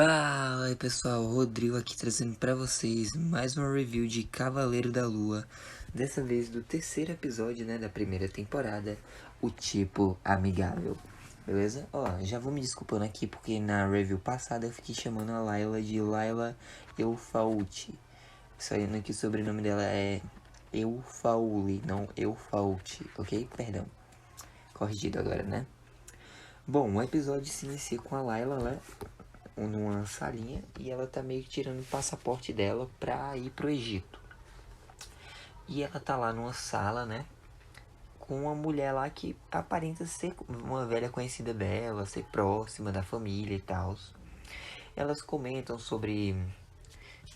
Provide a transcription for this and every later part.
Fala aí pessoal, Rodrigo aqui trazendo pra vocês mais uma review de Cavaleiro da Lua. Dessa vez do terceiro episódio, da primeira temporada, o tipo amigável. Beleza? Ó, já vou me desculpando aqui porque na review passada eu fiquei chamando a Layla de Layla Eufauti. Saindo que o sobrenome dela é Eufauli, não Eufauti, ok? Perdão. Corrigido agora, né? Bom, o episódio se inicia com a Layla, né? Numa salinha e ela tá meio que tirando o passaporte dela pra ir pro Egito. E ela tá lá numa sala, né? Com uma mulher lá que aparenta ser uma velha conhecida dela, ser próxima da família e tal. Elas comentam sobre,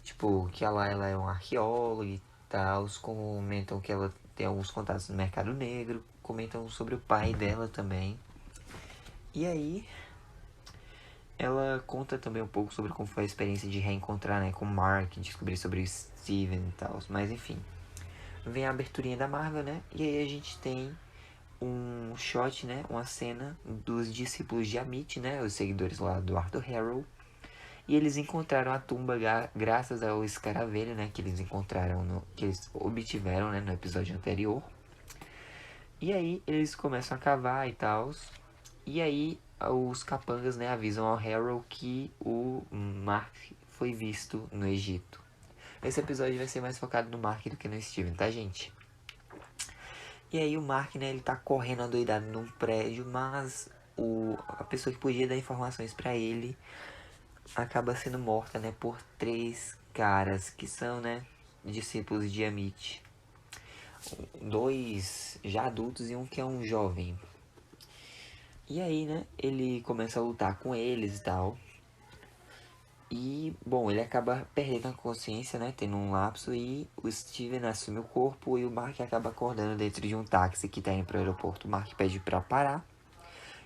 tipo, que ela é uma arqueóloga e tal. Comentam que ela tem alguns contatos no mercado negro. Comentam sobre o pai dela também. E aí ela conta também um pouco sobre como foi a experiência de reencontrar, né, com o Mark, descobrir sobre o Steven e tal. Mas enfim, vem a aberturinha da Marvel, né? E aí a gente tem um shot, né, uma cena dos discípulos de Amit, né, os seguidores lá do Arthur Harrow. E eles encontraram a tumba graças ao escaravelho, né, que eles encontraram, que eles obtiveram, né, no episódio anterior. E aí eles começam a cavar e tal. E aí os capangas, né, avisam ao Harrow que o Mark foi visto no Egito. Esse episódio vai ser mais focado no Mark do que no Steven, tá, gente? E aí o Mark, né, ele tá correndo adoidado num prédio, mas a pessoa que podia dar informações pra ele acaba sendo morta, né, por 3 caras que são, né, discípulos de Amit. 2 já adultos e um que é um jovem. E aí, né, ele começa a lutar com eles e tal. E, bom, ele acaba perdendo a consciência, né, tendo um lapso. E o Steven assume o corpo e o Mark acaba acordando dentro de um táxi que tá indo pro aeroporto. O Mark pede pra parar.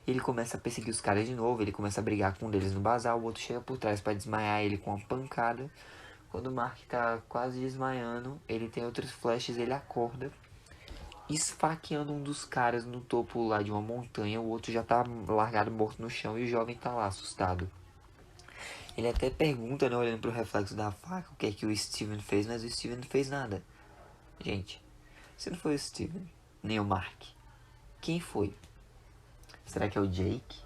Ele começa a perseguir os caras de novo. Ele começa a brigar com um deles no bazar. O outro chega por trás pra desmaiar ele com uma pancada. Quando o Mark tá quase desmaiando, ele tem outros flashes, ele acorda, esfaqueando um dos caras no topo lá de uma montanha. O outro já tá largado morto no chão e o jovem tá lá assustado. Ele até pergunta, né, olhando pro reflexo da faca, o que é que o Steven fez, mas o Steven não fez nada. Gente, se não foi o Steven, nem o Mark, quem foi? Será que é o Jake?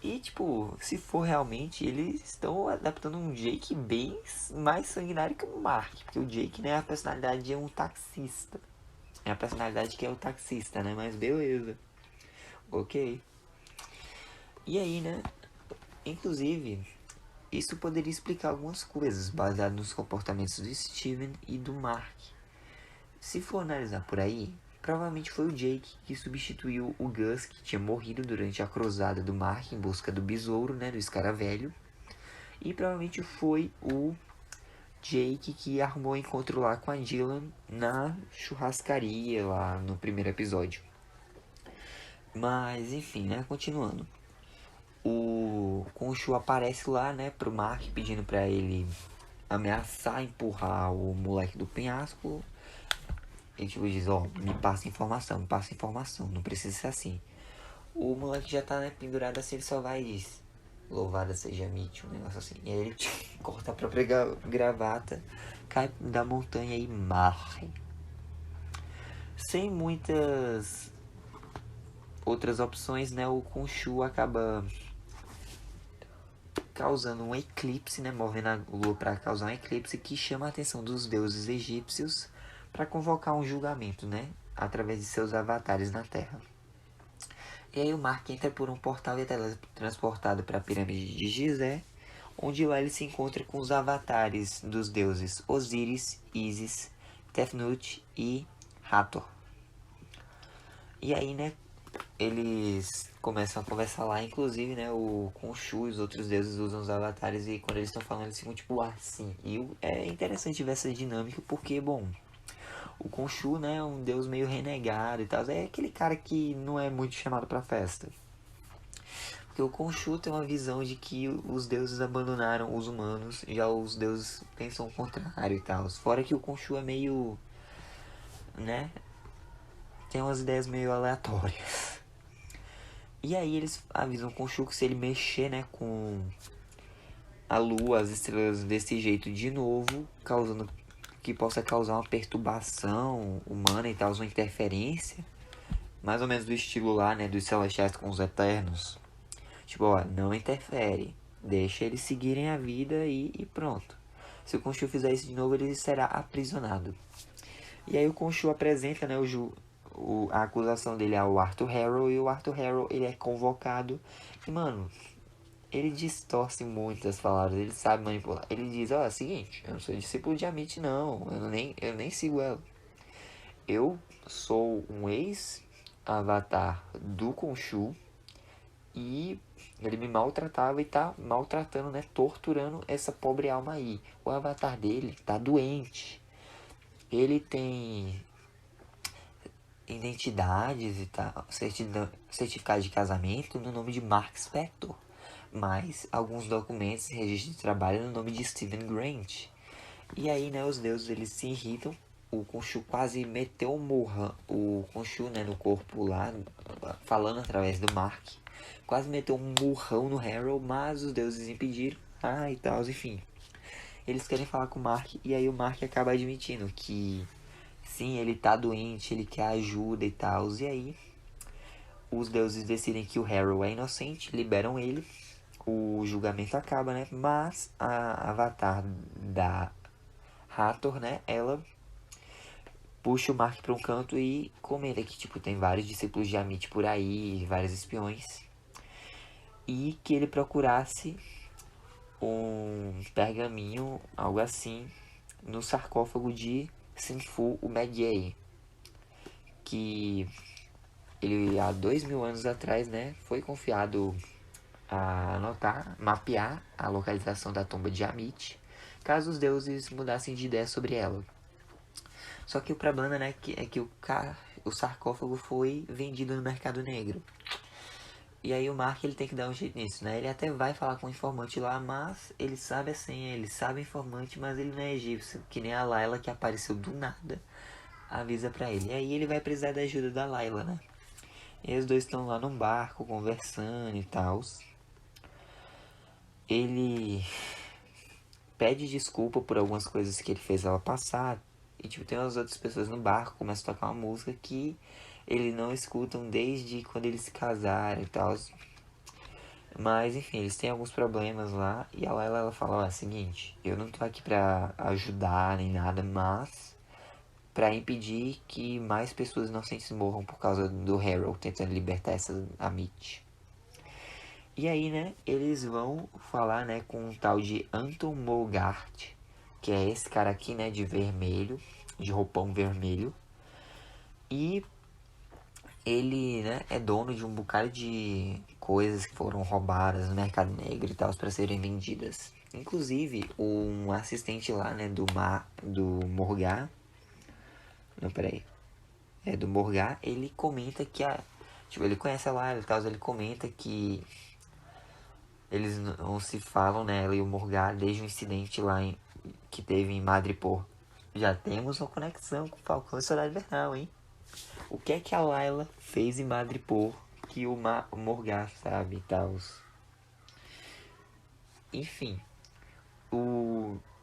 E, tipo, se for realmente, eles estão adaptando um Jake bem mais sanguinário que o Mark. Porque o Jake, né, a personalidade é um taxista. É a personalidade que é o taxista, né? Mas beleza. Ok. E aí, né? Inclusive, isso poderia explicar algumas coisas, baseado nos comportamentos do Steven e do Mark. Se for analisar por aí, provavelmente foi o Jake que substituiu o Gus, que tinha morrido durante a cruzada do Mark em busca do besouro, né, do escaravelho. E provavelmente foi o Jake que arrumou o encontro lá com a Dylan na churrascaria lá no primeiro episódio. Mas enfim, né, continuando. O Khonshu aparece lá, né, pro Mark pedindo pra ele ameaçar empurrar o moleque do penhasco. Ele tipo diz, me passa informação, não precisa ser assim. O moleque já tá, né, pendurado assim, ele só vai e diz, louvada seja Mitch, um negócio assim. E aí ele corta a própria gravata, cai da montanha e morre. Sem muitas outras opções, né, o Khonshu acaba causando um eclipse, né, movendo a lua para causar um eclipse que chama a atenção dos deuses egípcios para convocar um julgamento, né, através de seus avatares na Terra. E aí o Mark entra por um portal e é transportado para a pirâmide de Gizé, onde lá ele se encontra com os avatares dos deuses Osíris, Ísis, Tefnut e Hathor. E aí, né, eles começam a conversar lá, inclusive, né, o Khonshu e os outros deuses usam os avatares e quando eles estão falando eles ficam tipo assim. E é interessante ver essa dinâmica porque, bom, o Khonshu, né, é um deus meio renegado e tal, é aquele cara que não é muito chamado pra festa. Porque o Khonshu tem uma visão de que os deuses abandonaram os humanos, já os deuses pensam o contrário e tal. Fora que o Khonshu é meio, né, tem umas ideias meio aleatórias. E aí eles avisam o Khonshu que se ele mexer, né, com a lua, as estrelas desse jeito de novo, causando que possa causar uma perturbação humana e tal, uma interferência, mais ou menos do estilo lá, né, dos celestiais com os eternos. Tipo, ó, não interfere, deixa eles seguirem a vida e pronto. Se o Khonshu fizer isso de novo, ele será aprisionado. E aí o Khonshu apresenta, né, a acusação dele ao Arthur Harrow, e o Arthur Harrow, ele é convocado. E, mano, ele distorce muito as palavras, ele sabe manipular. Ele diz, ó, é o seguinte, eu não sou discípulo de Amit, não, eu nem sigo ela. Eu sou um ex-avatar do Khonshu, e ele me maltratava e tá maltratando, né, torturando essa pobre alma aí. O avatar dele tá doente. Ele tem identidades e tal, certificado de casamento no nome de Mark Spector, mas alguns documentos e registro de trabalho no nome de Steven Grant. E aí, né, os deuses eles se irritam. O Khonshu quase meteu o Khonshu, né, no corpo lá, falando através do Mark. Quase meteu um murrão no Harrow, mas os deuses impediram. E tal, enfim. Eles querem falar com o Mark, e aí o Mark acaba admitindo que sim, ele tá doente, ele quer ajuda e tal. E aí, os deuses decidem que o Harrow é inocente, liberam ele. O julgamento acaba, né? Mas a avatar da Hathor, né? Ela puxa o Mark pra um canto e comenta que, tipo, tem vários discípulos de Amit por aí, vários espiões. E que ele procurasse um pergaminho, algo assim, no sarcófago de Sinfu, o Medjay. Que ele, há 2000 anos atrás, né, foi confiado a anotar, mapear a localização da tumba de Amit, caso os deuses mudassem de ideia sobre ela. Só que o problema, né, é que o sarcófago foi vendido no mercado negro. E aí o Mark ele tem que dar um jeito nisso, né? Ele até vai falar com o informante lá, mas ele sabe a senha, ele sabe o informante, mas ele não é egípcio, que nem a Layla que apareceu do nada, avisa pra ele. E aí ele vai precisar da ajuda da Layla, né? E os dois estão lá num barco conversando e tal. Ele pede desculpa por algumas coisas que ele fez ela passar. E tipo, tem umas outras pessoas no barco, começa a tocar uma música que eles não escutam desde quando eles se casaram e tal. Mas enfim, eles têm alguns problemas lá. E a Layla ela fala, ó, é o seguinte, eu não tô aqui pra ajudar nem nada, mas pra impedir que mais pessoas inocentes morram por causa do Harrow tentando libertar essa Amit. E aí, né, eles vão falar, né, com um tal de Anton Mogart, que é esse cara aqui, né, de vermelho, de roupão vermelho. E ele, né, é dono de um bocado de coisas que foram roubadas no mercado negro e tal, para serem vendidas. Inclusive, um assistente lá, né, do Morgar, não, peraí, do Morgar, ele comenta que tipo, ele conhece a Layla e tal, ele comenta que eles não se falam, né, ela e o Morgar, desde o incidente lá que teve em Madripoor. Já temos uma conexão com o Falcão e Soldado Invernal, hein? O que é que a Layla fez em Madripoor que o Morgar sabe e tal? Enfim,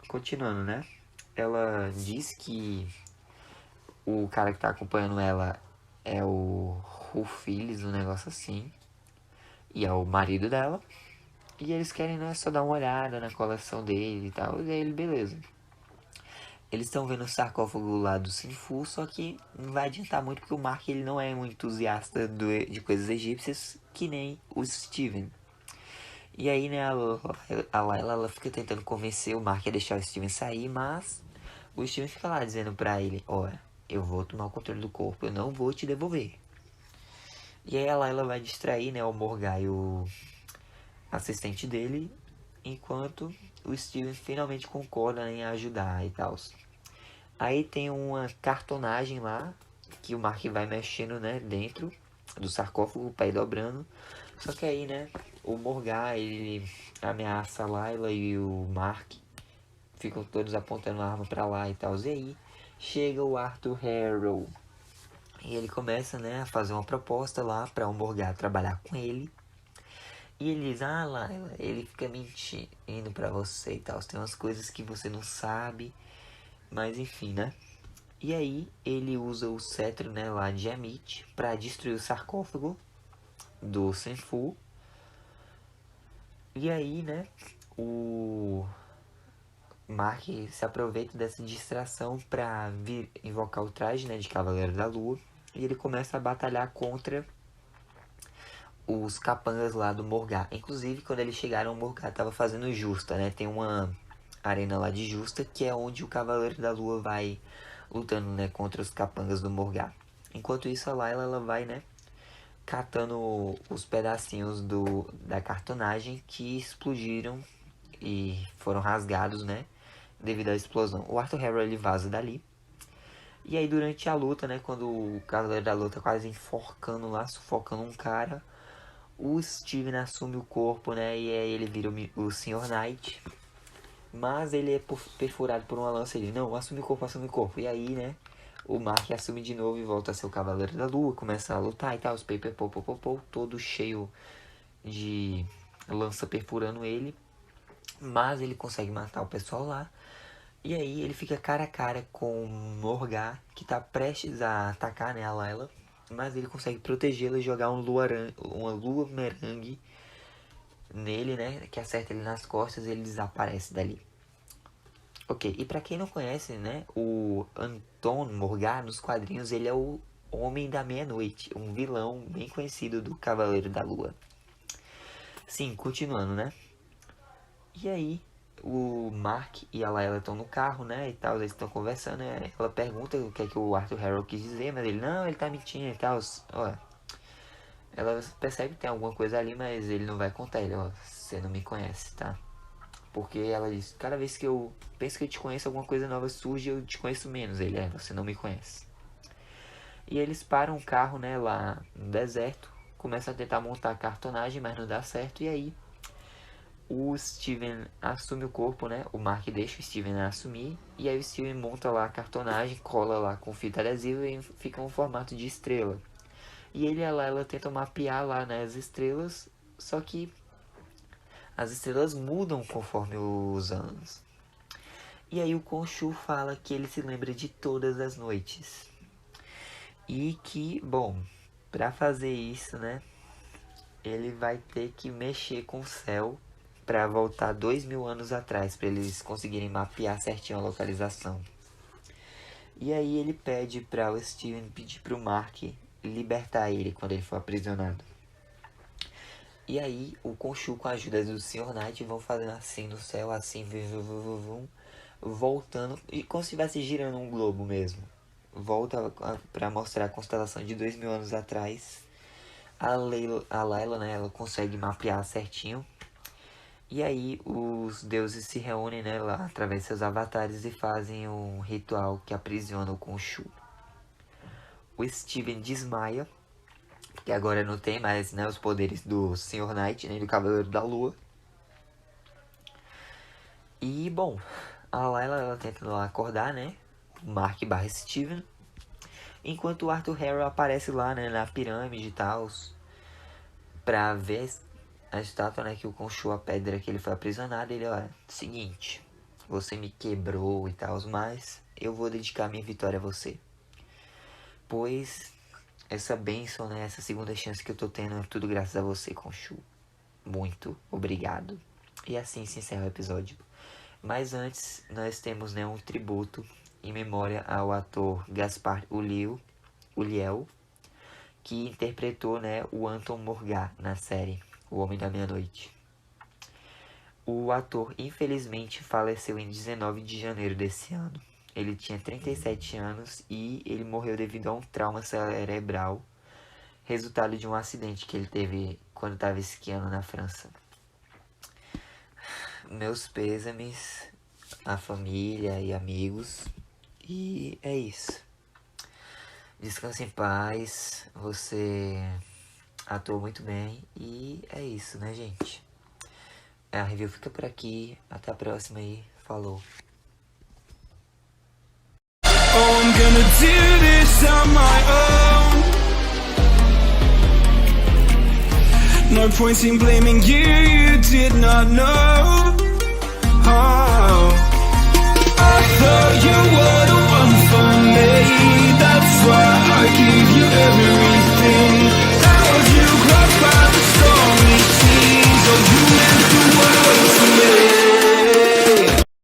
continuando, né? Ela diz que o cara que tá acompanhando ela é o Rufilis, um negócio assim. E é o marido dela. E eles querem, né, só dar uma olhada na coleção dele e tal. E aí ele, beleza. Eles estão vendo o sarcófago lá do Sinfu, só que não vai adiantar muito porque o Mark ele não é um entusiasta de coisas egípcias, que nem o Steven. E aí, né, a Layla ela fica tentando convencer o Mark a deixar o Steven sair, mas o Steven fica lá dizendo pra ele, olha, eu vou tomar o controle do corpo, eu não vou te devolver. E aí a Layla vai distrair, né, o Morgai, o assistente dele, enquanto o Steven finalmente concorda em ajudar e tal. Aí tem uma cartonagem lá, que o Mark vai mexendo, né, dentro do sarcófago, o pé dobrando. Só que aí, né, o Morgar, ele ameaça a Layla e o Mark. Ficam todos apontando a arma pra lá e tal. E aí, chega o Arthur Harrow. E ele começa, né, a fazer uma proposta lá pra o Morgar trabalhar com ele. E ele diz, Layla, ele fica mentindo pra você e tal. Tem umas coisas que você não sabe. Mas enfim, né? E aí ele usa o cetro, né, lá de Amit pra destruir o sarcófago do Senfu. E aí, né, o Mark se aproveita dessa distração pra invocar o traje, né, de Cavaleiro da Lua. E ele começa a batalhar contra os capangas lá do Morgar. Inclusive, quando eles chegaram, o Morgar tava fazendo justa, né? Tem uma arena lá de justa, que é onde o Cavaleiro da Lua vai lutando, né, contra os capangas do Morgar. Enquanto isso, a Layla, ela vai, né, catando os pedacinhos da cartonagem que explodiram e foram rasgados, né, devido à explosão. O Arthur Harrow, ele vaza dali. E aí, durante a luta, né, quando o Cavaleiro da Lua tá quase enforcando lá, sufocando um cara, o Steven assume o corpo, né, e aí ele vira o Sr. Knight. Mas ele é perfurado por uma lança. Ele, não, assume o corpo, assume o corpo. E aí, né, o Mark assume de novo e volta a ser o Cavaleiro da Lua. Começa a lutar e tal, os paper todo cheio de lança perfurando ele. Mas ele consegue matar o pessoal lá. E aí ele fica cara a cara com Morgar, que tá prestes a atacar, né, a Layla. Mas ele consegue protegê-la e jogar uma lua merengue nele, né, que acerta ele nas costas e ele desaparece dali. Ok, e pra quem não conhece, né, o Anton Morgar, nos quadrinhos, ele é o Homem da Meia-Noite, um vilão bem conhecido do Cavaleiro da Lua. Sim, continuando, né. E aí, o Mark e a Layla estão no carro, né, e tal, eles estão conversando, né, ela pergunta o que é que o Arthur Harrow quis dizer, mas ele, não, ele tá mentindo e tal, ó. Ela percebe que tem alguma coisa ali, mas ele não vai contar, ele, ó, você não me conhece, tá? Porque ela diz, cada vez que eu penso que eu te conheço, alguma coisa nova surge, eu te conheço menos. Ele, você não me conhece. E eles param o carro, né, lá no deserto, começam a tentar montar a cartonagem, mas não dá certo, e aí o Steven assume o corpo, né, o Mark deixa o Steven assumir, e aí o Steven monta lá a cartonagem, cola lá com fita adesiva e fica um formato de estrela. E ele e a Layla tentam mapear lá, né, as estrelas, só que as estrelas mudam conforme os anos. E aí o Khonshu fala que ele se lembra de todas as noites. E que, bom, para fazer isso, né, ele vai ter que mexer com o céu para voltar 2000 anos atrás, para eles conseguirem mapear certinho a localização. E aí ele pede para o Steven pedir para o Mark libertar ele quando ele for aprisionado. E aí o Khonshu, com a ajuda do Sr. Knight, vão fazendo assim no céu, assim, voltando, e como se estivesse girando um globo mesmo. Volta para mostrar a constelação de 2000 anos atrás. A Layla, né, ela consegue mapear certinho. E aí os deuses se reúnem, né, lá através de seus avatares e fazem um ritual que aprisiona o Khonshu. O Steven desmaia, que agora não tem mais, né, os poderes do Sr. Knight, nem do Cavaleiro da Lua. E, bom, a Layla, ela tenta lá acordar, né, o Mark / Steven, enquanto o Arthur Harrow aparece lá, né, na pirâmide e tal, pra ver a estátua, né, que o Khonshu, a pedra que ele foi aprisionado. Ele, ó, seguinte, você me quebrou e tal, mas eu vou dedicar minha vitória a você. Pois essa bênção, né, essa segunda chance que eu tô tendo é tudo graças a você, Khonshu. Muito obrigado. E assim se encerra o episódio. Mas antes, nós temos, né, um tributo em memória ao ator Gaspar Ulliel, que interpretou, né, o Anton Morgar na série O Homem da Meia-Noite. O ator, infelizmente, faleceu em 19 de janeiro desse ano. Ele tinha 37 anos e ele morreu devido a um trauma cerebral, resultado de um acidente que ele teve quando estava esquiando na França. Meus pêsames à família e amigos. E é isso. Descanse em paz. Você atuou muito bem. E é isso, né, gente? A review fica por aqui. Até a próxima aí. Falou. Oh, I'm gonna do this on my own. no point in blaming you, you did not know.